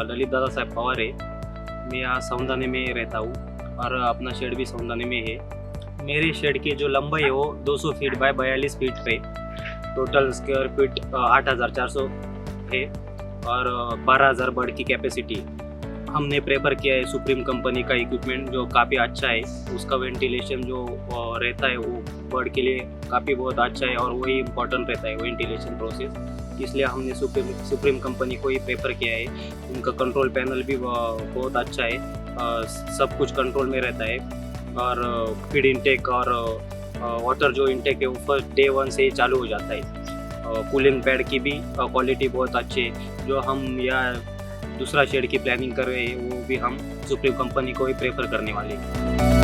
ललित दादा साहेब पवार है। मैं यहाँ सौंदाने में रहता हूँ और अपना शेड भी सौंदाने में है। मेरी शेड की जो लंबाई है वो 200 फीट बाय 42 फीट पे, टोटल स्क्वायर फीट 8400 है और 12000 बर्ड की कैपेसिटी। हमने प्रेफर किया है सुप्रीम कंपनी का इक्विपमेंट जो काफ़ी अच्छा है। उसका वेंटिलेशन जो रहता है वो बर्ड के लिए काफ़ी बहुत अच्छा है और वही इम्पोर्टेंट रहता है वेंटिलेशन प्रोसेस। इसलिए हमने सुप्रीम कंपनी को ही प्रेफर किया है। उनका कंट्रोल पैनल भी बहुत अच्छा है, सब कुछ कंट्रोल में रहता है और फीड इंटेक और वाटर जो इंटेक है वो फर्स्ट डे 1 से ही चालू हो जाता है। कूलिंग पैड की भी क्वालिटी बहुत अच्छी है। जो हम या दूसरा शेड की प्लानिंग कर रहे हैं वो भी हम सुप्रीम कंपनी को ही प्रेफर करने वाले हैं।